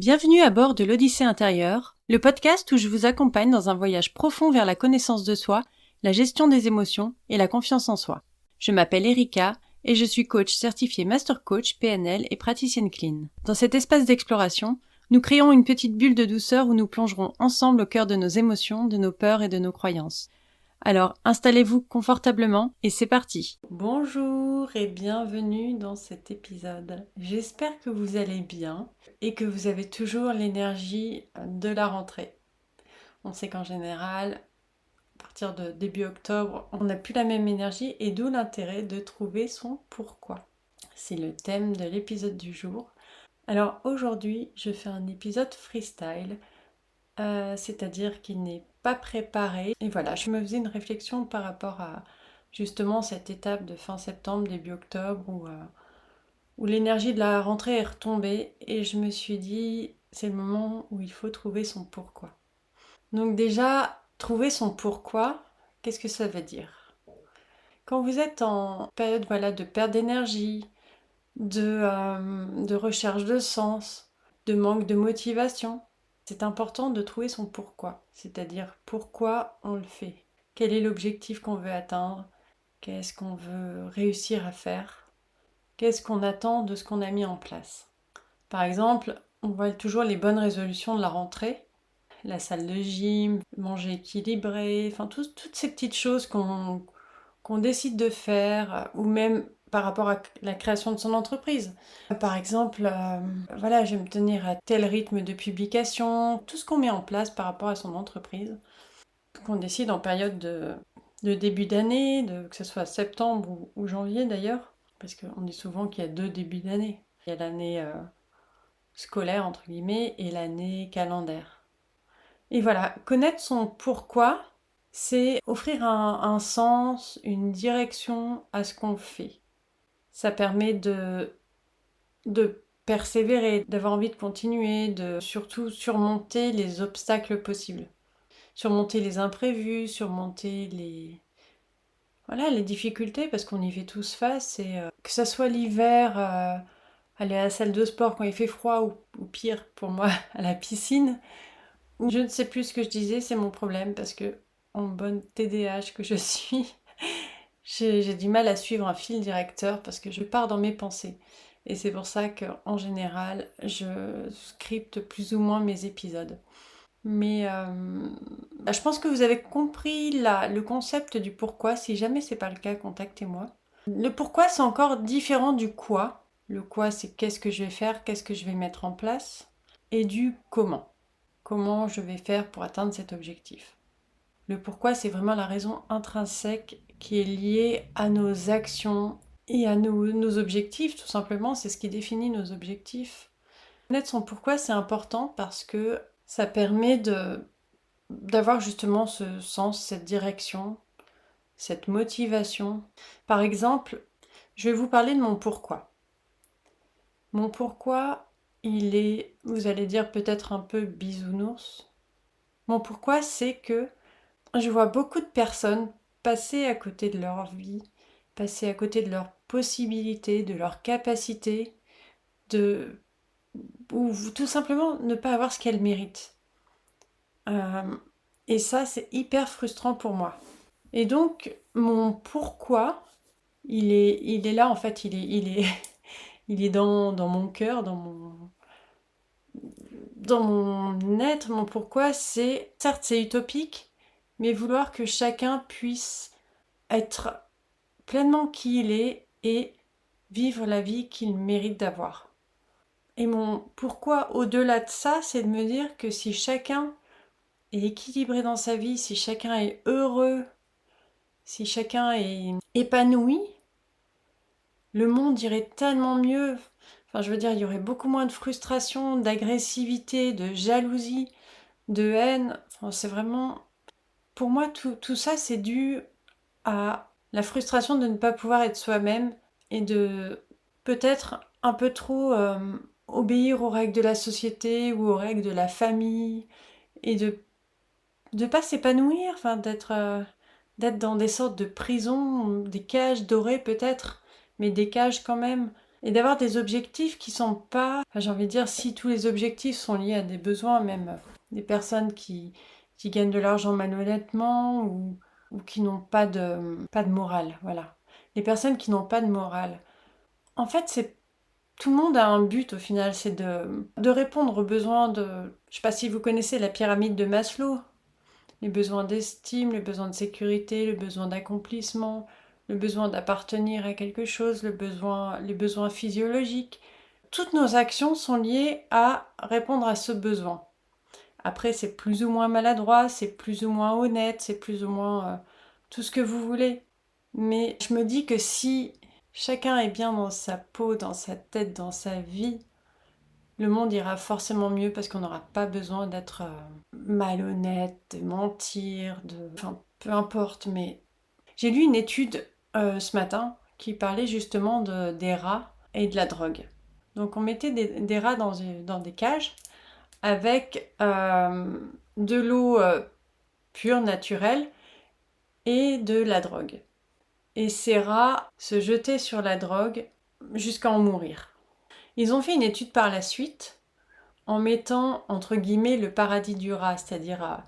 Bienvenue à bord de l'Odyssée intérieure, le podcast où je vous accompagne dans un voyage profond vers la connaissance de soi, la gestion des émotions et la confiance en soi. Je m'appelle Erika et je suis coach certifiée Master Coach PNL et praticienne clean. Dans cet espace d'exploration, nous créons une petite bulle de douceur où nous plongerons ensemble au cœur de nos émotions, de nos peurs et de nos croyances. Alors, installez-vous confortablement et c'est parti. Bonjour et bienvenue dans cet épisode. J'espère que vous allez bien et que vous avez toujours l'énergie de la rentrée. On sait qu'en général, à partir de début octobre, on n'a plus la même énergie et d'où l'intérêt de trouver son pourquoi. C'est le thème de l'épisode du jour. Alors aujourd'hui, je fais un épisode freestyle. C'est-à-dire qu'il n'est pas préparé. Et voilà, je me faisais une réflexion par rapport à justement cette étape de fin septembre, début octobre, où l'énergie de la rentrée est retombée et je me suis dit, c'est le moment où il faut trouver son pourquoi. Donc déjà, trouver son pourquoi, qu'est-ce que ça veut dire? Quand vous êtes en période de perte d'énergie, de recherche de sens, de manque de motivation, c'est important de trouver son pourquoi, c'est-à-dire pourquoi on le fait. Quel est l'objectif qu'on veut atteindre? Qu'est-ce qu'on veut réussir à faire? Qu'est-ce qu'on attend de ce qu'on a mis en place? Par exemple, on voit toujours les bonnes résolutions de la rentrée, la salle de gym, manger équilibré, enfin toutes ces petites choses qu'on décide de faire, ou même par rapport à la création de son entreprise. Par exemple, je vais me tenir à tel rythme de publication, tout ce qu'on met en place par rapport à son entreprise, qu'on décide en période de début d'année, que ce soit septembre ou janvier d'ailleurs, parce qu'on dit souvent qu'il y a deux débuts d'année. Il y a l'année scolaire, entre guillemets, et l'année calendaire. Et voilà, connaître son pourquoi, c'est offrir un sens, une direction à ce qu'on fait. Ça permet de persévérer, d'avoir envie de continuer, de surtout surmonter les obstacles possibles. Surmonter les imprévus, surmonter les difficultés, parce qu'on y fait tous face. Et que ça soit l'hiver, aller à la salle de sport quand il fait froid, ou pire pour moi, à la piscine, ou je ne sais plus ce que je disais, c'est mon problème, parce que en bonne TDAH que je suis, j'ai du mal à suivre un fil directeur parce que je pars dans mes pensées. Et c'est pour ça qu'en général, je scripte plus ou moins mes épisodes. Mais je pense que vous avez compris le concept du pourquoi. Si jamais c'est pas le cas, contactez-moi. Le pourquoi, c'est encore différent du quoi. Le quoi, c'est qu'est-ce que je vais faire, qu'est-ce que je vais mettre en place. Et du comment. Comment je vais faire pour atteindre cet objectif. Le pourquoi, c'est vraiment la raison intrinsèque qui est liée à nos actions et à nos objectifs, tout simplement. C'est ce qui définit nos objectifs. Connaître son pourquoi, c'est important parce que ça permet d'avoir justement ce sens, cette direction, cette motivation. Par exemple, je vais vous parler de mon pourquoi. Mon pourquoi, il est, vous allez dire peut-être un peu bisounours. Mon pourquoi, c'est que je vois beaucoup de personnes passer à côté de leur vie, passer à côté de leurs possibilités, de leurs capacités, ou tout simplement ne pas avoir ce qu'elles méritent. Et ça, c'est hyper frustrant pour moi. Et donc, mon pourquoi, il est là, en fait, il est dans mon cœur, dans mon être. Mon pourquoi, certes, c'est utopique, mais vouloir que chacun puisse être pleinement qui il est et vivre la vie qu'il mérite d'avoir. Et mon pourquoi au-delà de ça, c'est de me dire que si chacun est équilibré dans sa vie, si chacun est heureux, si chacun est épanoui, le monde irait tellement mieux. Enfin, je veux dire, il y aurait beaucoup moins de frustration, d'agressivité, de jalousie, de haine. Enfin, c'est vraiment... Pour moi, tout ça, c'est dû à la frustration de ne pas pouvoir être soi-même et de peut-être un peu trop obéir aux règles de la société ou aux règles de la famille et de pas s'épanouir, enfin d'être dans des sortes de prisons, des cages dorées peut-être, mais des cages quand même. Et d'avoir des objectifs qui sont pas... Enfin, j'ai envie de dire, si tous les objectifs sont liés à des besoins, même des personnes qui gagnent de l'argent malhonnêtement ou qui n'ont pas de morale, voilà. Les personnes qui n'ont pas de morale. En fait, c'est tout le monde a un but au final, c'est de répondre aux besoins de... Je sais pas si vous connaissez la pyramide de Maslow. Les besoins d'estime, les besoins de sécurité, le besoin d'accomplissement, le besoin d'appartenir à quelque chose, les besoins physiologiques. Toutes nos actions sont liées à répondre à ce besoin. Après, c'est plus ou moins maladroit, c'est plus ou moins honnête, c'est plus ou moins tout ce que vous voulez. Mais je me dis que si chacun est bien dans sa peau, dans sa tête, dans sa vie, le monde ira forcément mieux parce qu'on n'aura pas besoin d'être malhonnête, de mentir, Enfin, peu importe, mais... J'ai lu une étude ce matin qui parlait justement des rats et de la drogue. Donc on mettait des rats dans des cages avec de l'eau pure, naturelle, et de la drogue. Et ces rats se jetaient sur la drogue jusqu'à en mourir. Ils ont fait une étude par la suite en mettant entre guillemets le paradis du rat, c'est-à-dire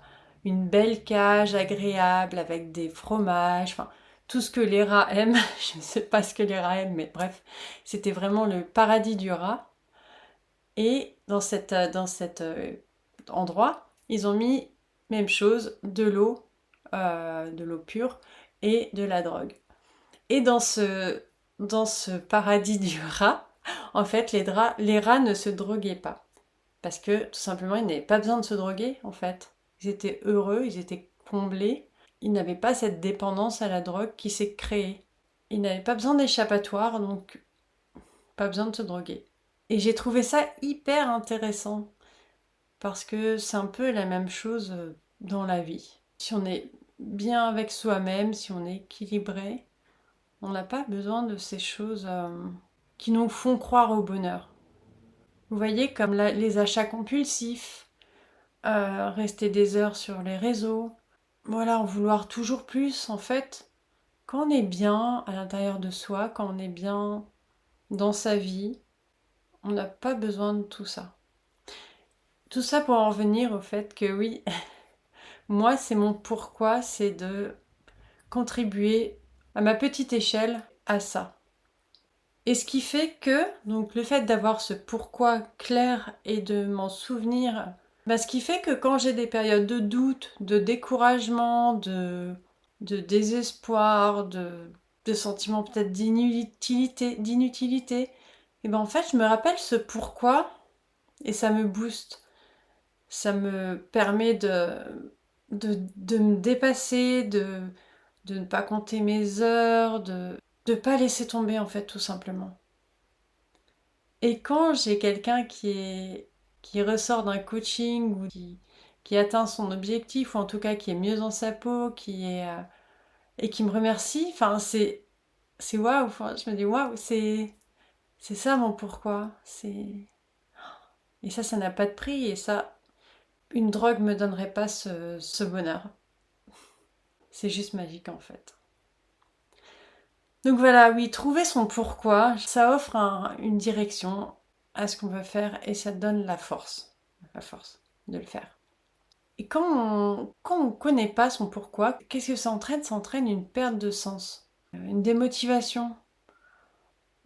une belle cage agréable avec des fromages, enfin tout ce que les rats aiment. Je ne sais pas ce que les rats aiment, mais bref, c'était vraiment le paradis du rat. Et dans cet endroit, ils ont mis même chose, de l'eau pure et de la drogue. Et dans ce paradis du rat, en fait, les rats ne se droguaient pas. Parce que tout simplement, ils n'avaient pas besoin de se droguer, en fait. Ils étaient heureux, ils étaient comblés. Ils n'avaient pas cette dépendance à la drogue qui s'est créée. Ils n'avaient pas besoin d'échappatoire, donc pas besoin de se droguer. Et j'ai trouvé ça hyper intéressant, parce que c'est un peu la même chose dans la vie. Si on est bien avec soi-même, si on est équilibré, on n'a pas besoin de ces choses qui nous font croire au bonheur. Vous voyez, comme les achats compulsifs, rester des heures sur les réseaux, voilà, en vouloir toujours plus, en fait, quand on est bien à l'intérieur de soi, quand on est bien dans sa vie, on n'a pas besoin de tout ça. Tout ça pour en revenir au fait que oui, moi, c'est mon pourquoi, c'est de contribuer à ma petite échelle à ça. Et ce qui fait que, donc le fait d'avoir ce pourquoi clair et de m'en souvenir, bah, ce qui fait que quand j'ai des périodes de doute, de découragement, de désespoir, de sentiments peut-être d'inutilité, et ben en fait je me rappelle ce pourquoi et ça me booste. Ça me permet de me dépasser, de ne pas compter mes heures, de ne pas laisser tomber en fait tout simplement. Et quand j'ai quelqu'un qui ressort d'un coaching ou qui atteint son objectif, ou en tout cas qui est mieux dans sa peau, et qui me remercie, enfin c'est waouh, enfin, je me dis waouh, c'est ça mon pourquoi. Et ça n'a pas de prix, et ça, une drogue me donnerait pas ce bonheur. C'est juste magique en fait. Donc voilà, oui, trouver son pourquoi, ça offre une direction à ce qu'on veut faire et ça donne la force de le faire. Et quand on connaît pas son pourquoi, qu'est-ce que ça entraîne? Ça entraîne une perte de sens, une démotivation.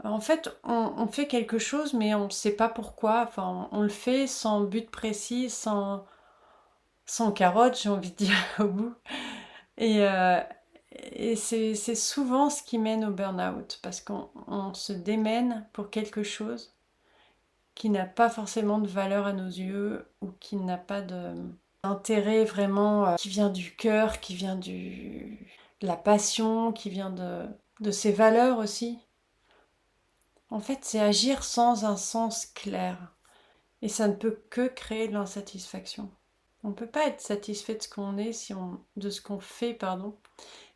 En fait, on fait quelque chose, mais on ne sait pas pourquoi. Enfin, on le fait sans but précis, sans carotte, j'ai envie de dire, au bout. Et, euh, et c'est souvent ce qui mène au burn-out, parce qu'on se démène pour quelque chose qui n'a pas forcément de valeur à nos yeux, ou qui n'a pas d'intérêt vraiment, qui vient du cœur, qui vient de la passion, qui vient de ses valeurs aussi. En fait, c'est agir sans un sens clair. Et ça ne peut que créer de l'insatisfaction. On ne peut pas être satisfait de ce qu'on est, de ce qu'on fait, pardon,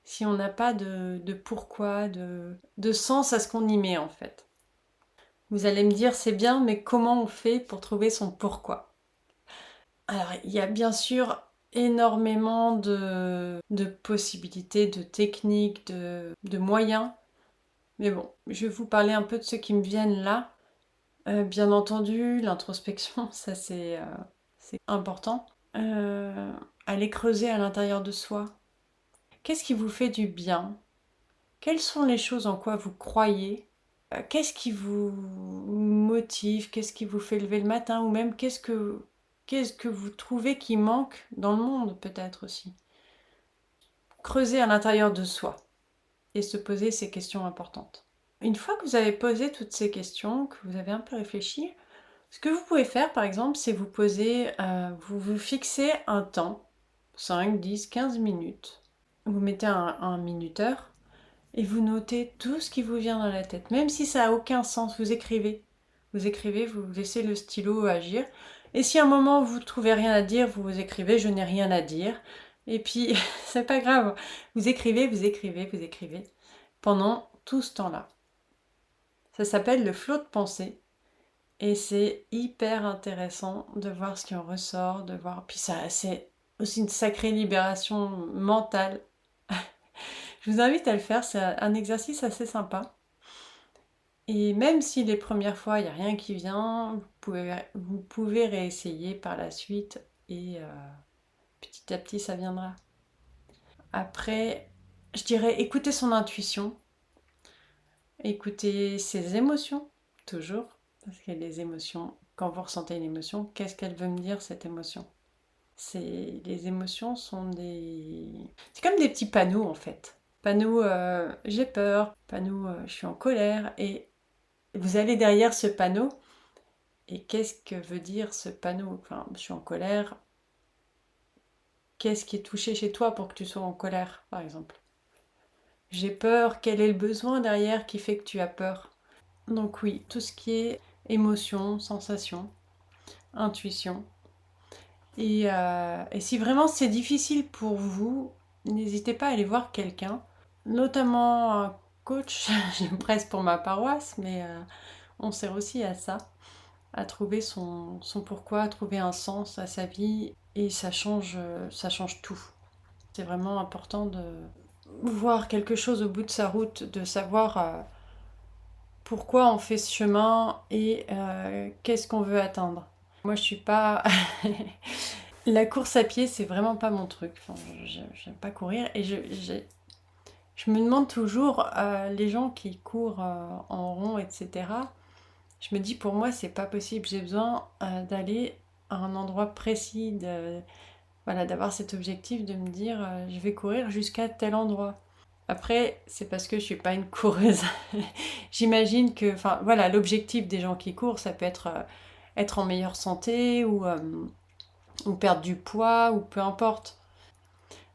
si on n'a pas de pourquoi, de sens à ce qu'on y met en fait. Vous allez me dire, c'est bien, mais comment on fait pour trouver son pourquoi? Alors, il y a bien sûr énormément de possibilités, de techniques, de moyens Mais bon, je vais vous parler un peu de ceux qui me viennent là. Bien entendu, l'introspection, ça c'est important. Aller creuser à l'intérieur de soi. Qu'est-ce qui vous fait du bien? Quelles sont les choses en quoi vous croyez? Qu'est-ce qui vous motive? Qu'est-ce qui vous fait lever le matin? Ou même qu'est-ce que vous trouvez qui manque dans le monde peut-être aussi? Creuser à l'intérieur de soi et se poser ces questions importantes. Une fois que vous avez posé toutes ces questions, que vous avez un peu réfléchi, ce que vous pouvez faire par exemple, c'est vous poser, vous fixez un temps, 5, 10, 15 minutes. Vous mettez un minuteur et vous notez tout ce qui vous vient dans la tête, même si ça n'a aucun sens, vous écrivez. Vous écrivez, vous laissez le stylo agir. Et si à un moment vous ne trouvez rien à dire, vous écrivez je n'ai rien à dire. Et puis, c'est pas grave. Vous écrivez, vous écrivez, vous écrivez pendant tout ce temps-là. Ça s'appelle le flot de pensée. Et c'est hyper intéressant de voir ce qui en ressort, de voir. Puis ça, c'est aussi une sacrée libération mentale. Je vous invite à le faire, c'est un exercice assez sympa. Et même si les premières fois, il n'y a rien qui vient, vous pouvez réessayer par la suite et petit à petit, ça viendra. Après, je dirais écouter son intuition, écouter ses émotions, toujours, parce que les émotions, quand vous ressentez une émotion, qu'est-ce qu'elle veut me dire cette émotion? Les émotions sont c'est comme des petits panneaux en fait. Panneau j'ai peur, panneau je suis en colère, et vous allez derrière ce panneau. Et qu'est-ce que veut dire ce panneau? Enfin, je suis en colère. Qu'est-ce qui est touché chez toi pour que tu sois en colère, par exemple? J'ai peur. Quel est le besoin derrière qui fait que tu as peur? Donc oui, tout ce qui est émotion, sensation, intuition. Et si vraiment c'est difficile pour vous, n'hésitez pas à aller voir quelqu'un, notamment un coach, je presse pour ma paroisse, mais on sert aussi à ça, à trouver son pourquoi, à trouver un sens à sa vie, et ça change tout. C'est vraiment important de voir quelque chose au bout de sa route, de savoir pourquoi on fait ce chemin et qu'est-ce qu'on veut atteindre. Moi, je suis pas. La course à pied, c'est vraiment pas mon truc. Enfin, j'aime pas courir et je me demande toujours, les gens qui courent en rond, etc. Je me dis, pour moi, c'est pas possible. J'ai besoin d'aller à un endroit précis, voilà, d'avoir cet objectif de me dire, je vais courir jusqu'à tel endroit. Après, c'est parce que je suis pas une coureuse. J'imagine que, enfin, voilà, l'objectif des gens qui courent, ça peut être en meilleure santé ou perdre du poids ou peu importe.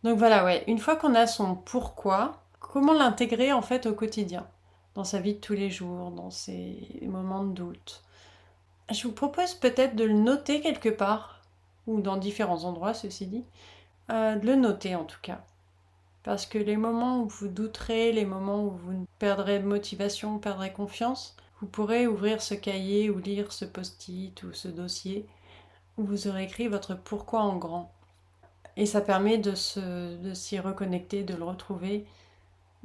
Donc voilà, ouais, une fois qu'on a son pourquoi, comment l'intégrer en fait au quotidien, dans sa vie de tous les jours, dans ses moments de doute. Je vous propose peut-être de le noter quelque part, ou dans différents endroits, ceci dit, de le noter en tout cas. Parce que les moments où vous douterez, les moments où vous perdrez motivation, perdrez confiance, vous pourrez ouvrir ce cahier ou lire ce post-it ou ce dossier où vous aurez écrit votre pourquoi en grand. Et ça permet de s'y reconnecter, de le retrouver,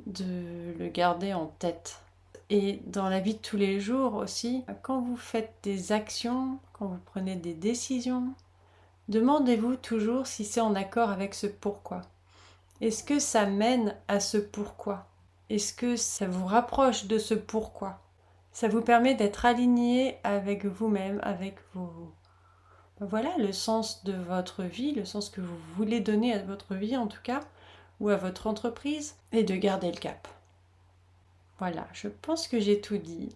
de le garder en tête. Et dans la vie de tous les jours aussi, quand vous faites des actions, quand vous prenez des décisions, demandez-vous toujours si c'est en accord avec ce pourquoi. Est-ce que ça mène à ce pourquoi? Est-ce que ça vous rapproche de ce pourquoi? Ça vous permet d'être aligné avec vous-même, avec voilà, le sens de votre vie, le sens que vous voulez donner à votre vie en tout cas, ou à votre entreprise, et de garder le cap. Voilà, je pense que j'ai tout dit.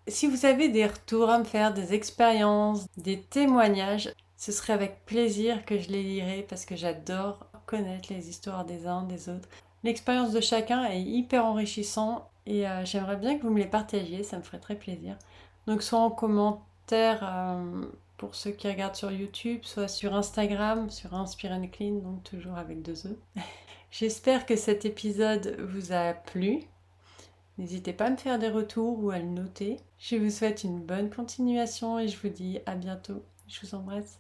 Si vous avez des retours à me faire, des expériences, des témoignages, ce serait avec plaisir que je les lirai parce que j'adore connaître les histoires des uns des autres. L'expérience de chacun est hyper enrichissant et j'aimerais bien que vous me les partagiez, ça me ferait très plaisir. Donc soit en commentaire pour ceux qui regardent sur YouTube, soit sur Instagram, sur Inspire and Clean, donc toujours avec 2 E. J'espère que cet épisode vous a plu. N'hésitez pas à me faire des retours ou à le noter. Je vous souhaite une bonne continuation et je vous dis à bientôt. Je vous embrasse.